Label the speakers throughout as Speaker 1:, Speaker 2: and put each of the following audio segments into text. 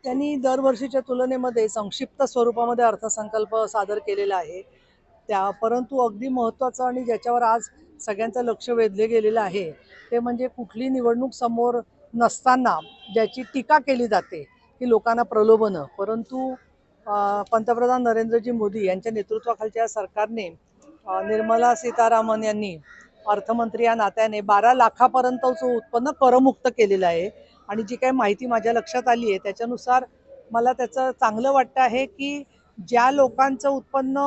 Speaker 1: त्यांनी दरवर्षीच्या तुलनेमध्ये संक्षिप्त स्वरूपामध्ये अर्थसंकल्प सादर केलेला आहे. परंतु अगदी महत्त्वाचं आणि ज्याच्यावर आज सगळ्यांचं लक्ष वेधले गेलेलं आहे ते म्हणजे कुठली निवडणूक समोर नसताना ज्याची टीका केली जाते की लोकांना प्रलोभनं, परंतु पंतप्रधान नरेंद्रजी मोदी यांच्या नेतृत्वाखालच्या सरकारने निर्मला सीतारामन यांनी अर्थमंत्री या नात्याने 12 लाखापर्यंतचं उत्पन्न करमुक्त केलेलं आहे. आणि जी काही माहिती माझ्या लक्षात आली आहे त्याच्यानुसार मला त्याचं चांगलं वाटतं आहे की ज्या लोकांचं उत्पन्न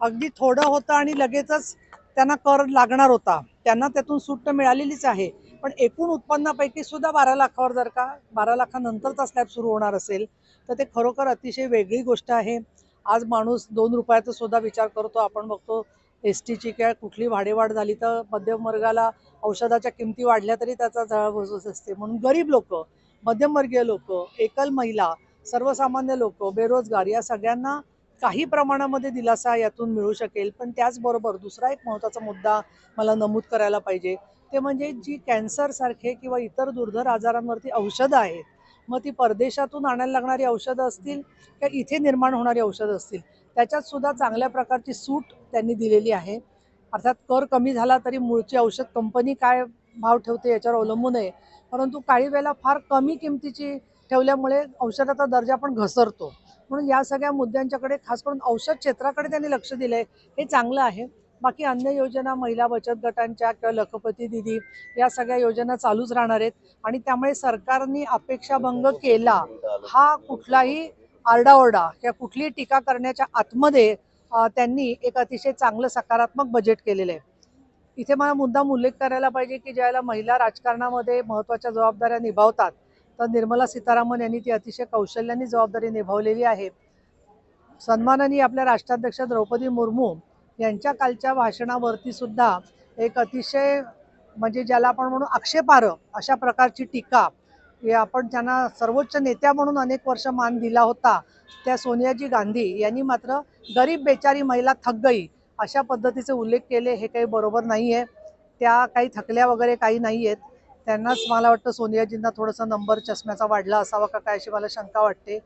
Speaker 1: अगदी थोडं होतं आणि लगेचच त्यांना कर लागणार होता त्यांना त्यातून सूट मिळालेलीच आहे. पण एकूण उत्पन्नापैकी सुद्धा 12 लाखावर जर का 12 लाखानंतरचा स्लॅब सुरू होणार असेल तर ते खरोखर अतिशय वेगळी गोष्ट आहे. आज माणूस 2 रुपयाचा सुद्धा विचार करतो. आपण बघतो एसटीची किंवा कुठली भाडेवाढ झाली तर मध्यमवर्गाला औषधाच्या किमती वाढल्या तरी त्याचा झळा बसत असते. म्हणून गरीब लोक, मध्यमवर्गीय लोक, एकल महिला, सर्वसामान्य लोक, बेरोजगार या सगळ्यांना काही प्रमाणामध्ये दिलासा यातून मिळू शकेल. पण त्याचबरोबर दुसरा एक महत्त्वाचा मुद्दा मला नमूद करायला पाहिजे ते म्हणजे जी कॅन्सरसारखे किंवा इतर दुर्धर आजारांवरती औषधं आहेत, मग ती परदेशातून आणायला लागणारी औषधं असतील किंवा इथे निर्माण होणारी औषधं असतील, त्याच्यात सुद्धा चांगल्या प्रकारची सूट त्यांनी दिलेली आहे. अर्थात कर कमी झाला तरी मूळची औषध कंपनी काय भाव ठेवते याच्यावर अवलंबून आहे. परंतु काही वेळेला फार कमी किमतीची ठेवल्यामुळे औषधाचा दर्जा पण घसरतो. म्हणून या सगळ्या मुद्द्यांच्याकडे खास करून औषध क्षेत्राकडे त्यांनी लक्ष दिलंय, हे चांगलं आहे. बाकी अन्य योजना महिला बचत गटांच्या किंवा लखपती दिदी या सगळ्या योजना चालूच राहणार आहेत. आणि त्यामुळे सरकारने अपेक्षाभंग केला हा कुठलाही आरडाओरडा किंवा कुठलीही टीका करण्याच्या आतमध्ये त्यांनी एक अतिशय चांगलं सकारात्मक बजेट केलेलं आहे. इथे मला मुद्दाम उल्लेख करायला पाहिजे की ज्यावेळेला महिला राजकारणामध्ये महत्त्वाच्या जबाबदाऱ्या निभावतात तर निर्मला सीतारामन यांनी ती अतिशय कौशल्याने जबाबदारी निभावलेली आहे. सन्माननीय आपल्या राष्ट्राध्यक्ष द्रौपदी मुर्मू यांच्या कालच्या भाषणावरती सुद्धा एक अतिशय म्हणजे ज्याला आपण म्हणू आक्षेपार्ह अशा प्रकारची टीका, हे आपण त्यांना सर्वोच्च नेत्या म्हणून अनेक वर्ष मान दिला होता त्या सोनियाजी गांधी यांनी मात्र गरीब बेचारी महिला थक गई अशा पद्धतीचे उल्लेख केले. हे काही बरोबर नाही आहे. त्या काही थकल्या वगैरे काही नाही आहेत. त्यांनाच मला वाटतं सोनियाजींना थोडासा नंबर चष्म्याचा वाढला असावा का काय अशी मला शंका वाटते.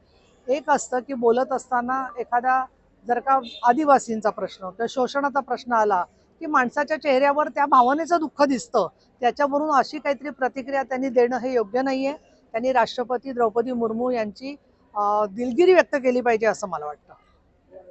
Speaker 1: एक असतं की बोलत असताना एखादा जर का आदिवासींचा प्रश्न किंवा शोषणाचा प्रश्न आला की माणसाच्या चेहऱ्यावर त्या भावनेचं दुःख दिसतं, त्याच्यावरून अशी काहीतरी प्रतिक्रिया त्यांनी देणं हे योग्य नाही आहे. त्यांनी राष्ट्रपती द्रौपदी मुर्मू यांची दिलगिरी व्यक्त केली पाहिजे असं मला वाटतं.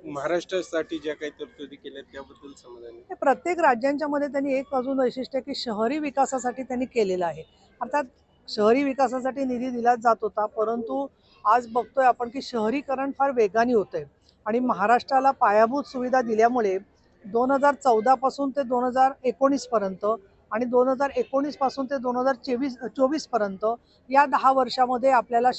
Speaker 2: महाराष्ट्रासाठी ज्या काही तरतुदी केल्या त्याबद्दल समाधानी.
Speaker 1: प्रत्येक राज्यांच्या मध्ये त्यांनी एक अजून वैशिष्ट्य की शहरी विकासासाठी त्यांनी केलेलं आहे. अर्थात शहरी विकासासाठी निधी दिलाच जात होता, परंतु आज बघतोय आपण की शहरीकरण फार वेगाने होतंय. आणि महाराष्ट्राला पायाभूत सुविधा दिल्यामुळे 2014 पासून ते 2019 पर्यंत आणि 2019 पासून ते 2024 पर्यंत या 10 वर्षामध्ये आपल्याला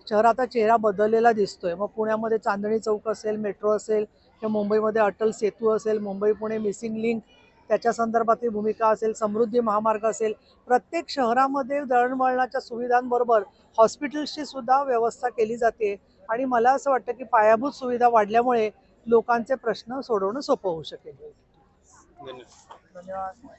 Speaker 1: शहराचा चेहरा बदललेला दिसतोय. मग पुण्यामध्ये चांदणी चौक असेल, मेट्रो असेल किंवा मुंबईमध्ये अटल सेतू असेल, मुंबई पुणे मिसिंग लिंक त्याच्या संदर्भातली भूमिका असेल, समृद्धी महामार्ग असेल, प्रत्येक शहरामध्ये दळणवळणाच्या सुविधांबरोबर हॉस्पिटल्सची सुद्धा व्यवस्था केली जाते. आणि मला असं वाटतं की पायाभूत सुविधा वाढल्यामुळे लोकांचे प्रश्न सोडवणं सोपं होऊ शकेल.
Speaker 2: धन्यवाद.
Speaker 1: धन्यवाद.